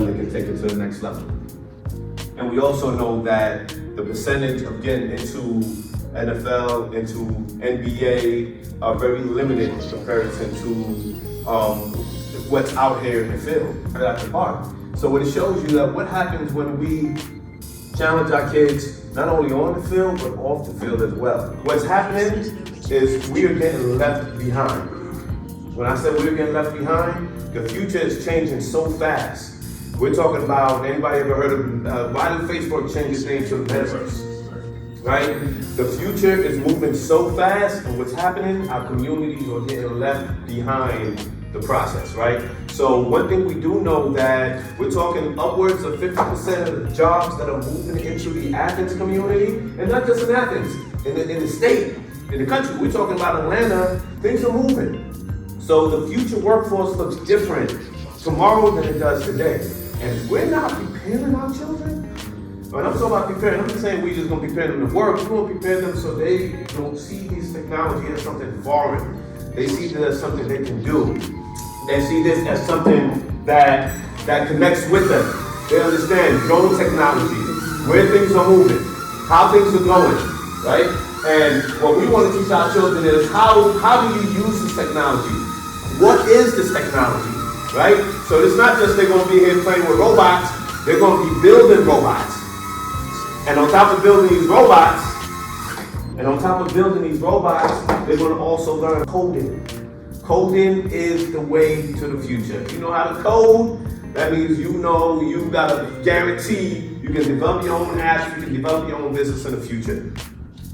them, they can take it to the next level. And we also know that the percentage of getting into NFL, into NBA are very limited in comparison to what's out here in the field, right at the park. So it shows you that what happens when we challenge our kids, not only on the field, but off the field as well. What's happening is we are getting left behind. When I say we're getting left behind, the future is changing so fast. We're talking about, anybody ever heard of, why did Facebook change its name to the metaverse? Right? The future is moving so fast, and what's happening, our communities are getting left behind the process, right? So one thing we do know that we're talking upwards of 50% of the jobs that are moving into the Athens community, and not just in Athens, in the state, in the country. We're talking about Atlanta, things are moving. So the future workforce looks different tomorrow than it does today. And if we're not preparing our children, when I'm talking about preparing, I'm not saying we're just gonna prepare them to work, we're gonna prepare them so they don't see these technology as something foreign. They see this as something they can do. They see this as something that connects with them. They understand drone technology, where things are moving, how things are going, right? And what we want to teach our children is how do you use this technology? What is this technology, right? So it's not just they're going to be here playing with robots, they're going to be building robots. And on top of building these robots, they're going to also learn coding. Coding is the way to the future. If you know how to code, that means you got a guarantee you can develop your own apps, you can develop your own business in the future.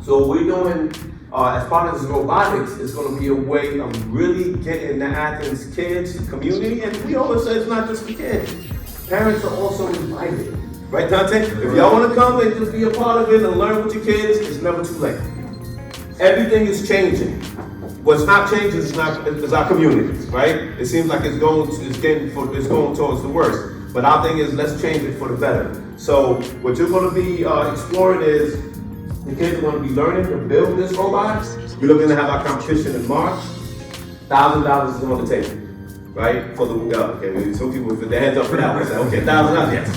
So what we're doing as part of this robotics is going to be a way of really getting the Athens kids, the community, and we always say it's not just for kids. Parents are also invited. Right, Dante? If y'all want to come and just be a part of it and learn with your kids, it's never too late. Everything is changing. What's not changing is our communities, right? It seems like it's going towards the worst. But our thing is, let's change it for the better. So what you're going to be exploring is the kids are going to be learning to build this robot. We're looking to have our competition in March. $1,000 is on the table, right? For the okay. Some people put their hands up for that one. Okay, $1,000, yes.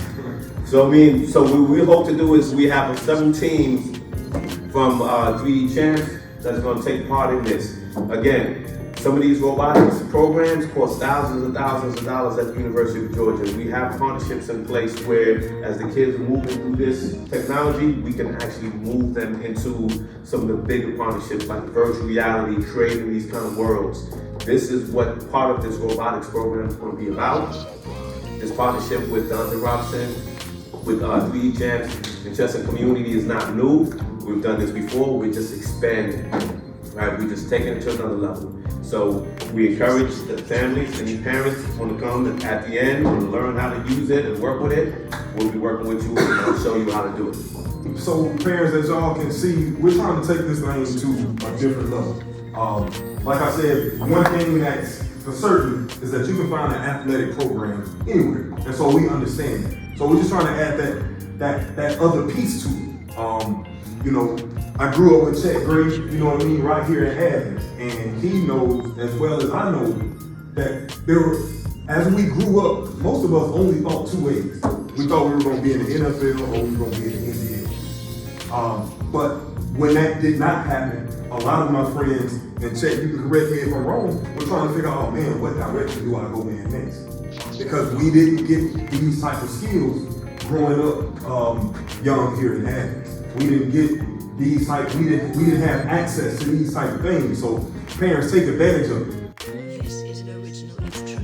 So what we hope to do is we have 7 teams from 3D CHAMPS that's going to take part in this. Again, some of these robotics programs cost thousands and thousands of dollars at the University of Georgia. We have partnerships in place where, as the kids are moving through this technology, we can actually move them into some of the bigger partnerships like virtual reality, creating these kind of worlds. This is what part of this robotics program is going to be about. This partnership with Dante Robinson, with 3D CHAMPS and Chester Community is not new. We've done this before, we're just expanding, right? We're just taking it to another level. So we encourage the families, any parents who want to come and at the end and learn how to use it and work with it, we'll be working with you and I'll show you how to do it. So parents, as y'all can see, we're trying to take this thing to a different level. Like I said, one thing that's for certain is that you can find an athletic program anywhere. And so we understand that. So we're just trying to add that other piece to it. I grew up with Chet Gray, right here in Athens. And he knows as well as I know that as we grew up, most of us only thought 2 ways. We thought we were going to be in the NFL or we were going to be in the NBA. But when that did not happen, a lot of my friends, and Chet, you can correct me if I'm wrong, we're trying to figure out, what direction do I go in next? Because we didn't get these type of skills growing up young here in Athens. We didn't get these type, we didn't have access to these type of things. So parents, take advantage of it. This is an original intro.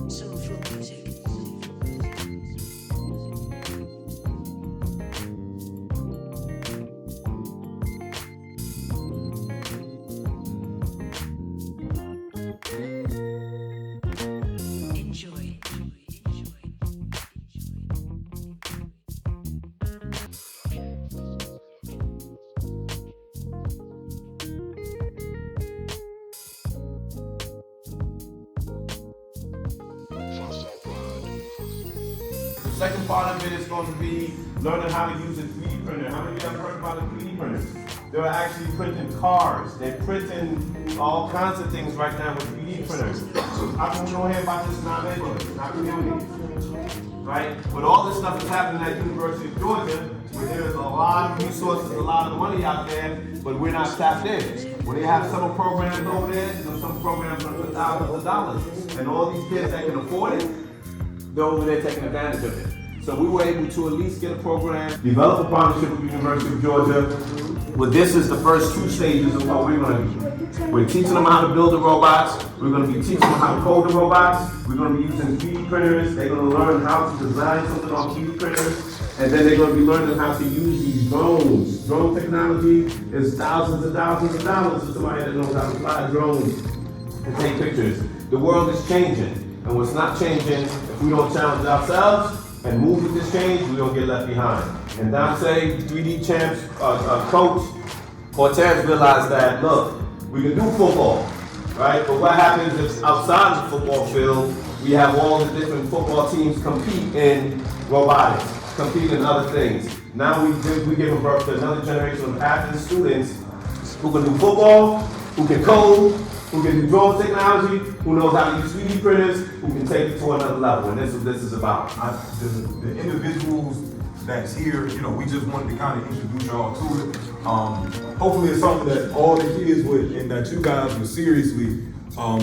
Soulful music. Enjoy. The second part of it is going to be learning how to use a 3D printer. How many of you have heard about a 3D printer? They're actually printing cars. They're printing all kinds of things right now with 3D printers. How come we don't hear about this in our neighborhoods, in our communities? Right? But all this stuff is happening at University of Georgia, where there's a lot of resources, a lot of money out there, but we're not tapped in. When they have summer programs over there, some programs are for thousands of dollars. And all these kids that can afford it, they're over there taking advantage of it. So we were able to at least get a program, develop a partnership with the University of Georgia. Well, this is the first 2 stages of what we're going to do. We're teaching them how to build the robots. We're going to be teaching them how to code the robots. We're going to be using 3D printers. They're going to learn how to design something on 3D printers. And then they're going to be learning how to use these drones. Drone technology is thousands and thousands of dollars for somebody that knows how to fly drones and take pictures. The world is changing. And what's not changing, if we don't challenge ourselves and move with this change, we don't get left behind. And Dante, 3D Champs coach, Cortez realized that, look, we can do football, right? But what happens is outside the football field, we have all the different football teams compete in robotics, compete in other things. Now we give birth to another generation of athletes, students who can do football, who can code, who can do drone technology, who knows how to use 3D printers, who can take it to another level. And this is what this is about. The individuals that's here, you know, we just wanted to kind of introduce y'all to it. Hopefully it's something that all the kids would, and that you guys would seriously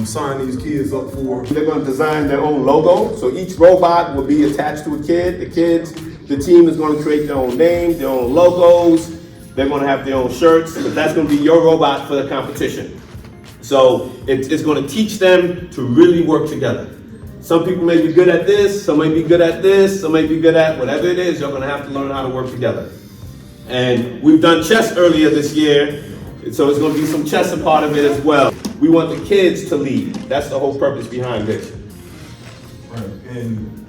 sign these kids up for. They're going to design their own logo. So each robot will be attached to a kid. The team is going to create their own name, their own logos. They're going to have their own shirts, but that's going to be your robot for the competition. So it's going to teach them to really work together. Some people may be good at this, some may be good at this, some may be good at whatever it is, you're going to have to learn how to work together. And we've done chess earlier this year, so it's going to be some chess a part of it as well. We want the kids to lead. That's the whole purpose behind this. Right. And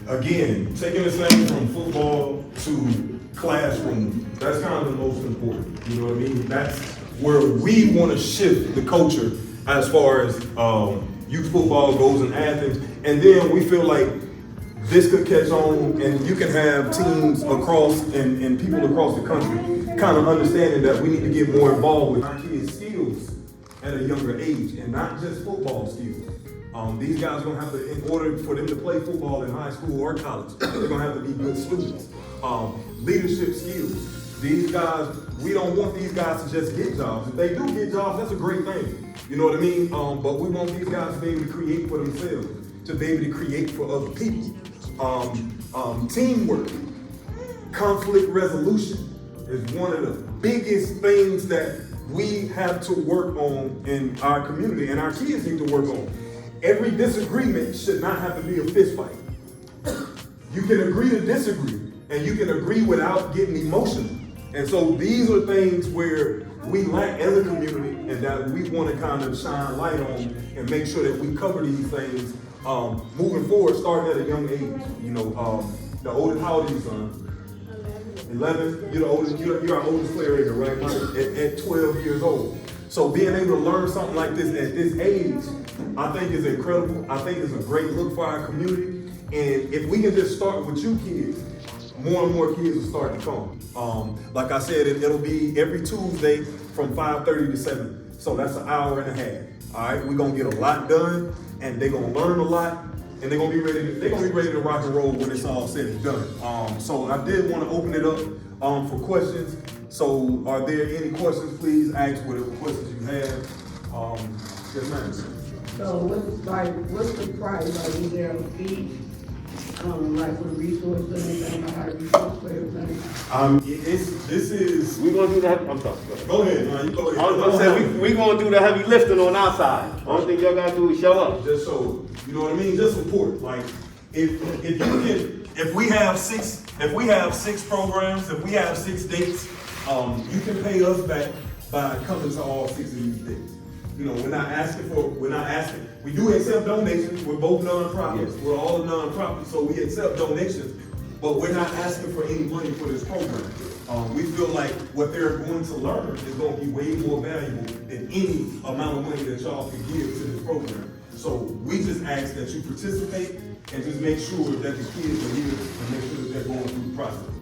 again, taking this thing from football to classroom, that's kind of the most important. You know what I mean? That's where we want to shift the culture as far as youth football goes in Athens. And then we feel like this could catch on and you can have teams across and people across the country kind of understanding that we need to get more involved with our kids' skills at a younger age and not just football skills. These guys are going to have to, in order for them to play football in high school or college, they're going to have to be good students. Leadership skills. These guys, we don't want these guys to just get jobs. If they do get jobs, that's a great thing. You know what I mean? But we want these guys to be able to create for themselves, to be able to create for other people. Teamwork, conflict resolution is one of the biggest things that we have to work on in our community and our kids need to work on. Every disagreement should not have to be a fist fight. You can agree to disagree and you can agree without getting emotional. And so these are things where we lack as a community and that we want to kind of shine light on and make sure that we cover these things moving forward, starting at a young age. You know, the oldest, how old are you, son? 11. You're the oldest. You're our oldest player here, right? At 12 years old. So being able to learn something like this at this age, I think is incredible. I think it's a great look for our community. And if we can just start with you kids, more and more kids will start to come. Like I said, it'll be every Tuesday from 5:30 to 7. So that's an hour and a half. All right, we're gonna get a lot done, and they're gonna learn a lot, and they're gonna be ready to rock and roll when it's all said and done. So I did want to open it up for questions. So are there any questions? Please ask whatever questions you have. Yes, ma'am. So what's the price? Like, is there a fee? Like for the resources, anything about how to resource for everything? This is. We're gonna do that. I'm sorry. Go ahead, man. You go ahead. I was gonna say we're gonna do the heavy lifting on our side. Only thing y'all gotta do is show up. Just so you know what I mean. Just support. Like if we have six programs, if we have 6 dates, you can pay us back by coming to all 6 of these dates. You know, we're not asking. We do accept donations. We're both nonprofits. Yes. We're all nonprofits, so we accept donations, but we're not asking for any money for this program. We feel like what they're going to learn is going to be way more valuable than any amount of money that y'all can give to this program. So we just ask that you participate and just make sure that the kids are here and make sure that they're going through the process.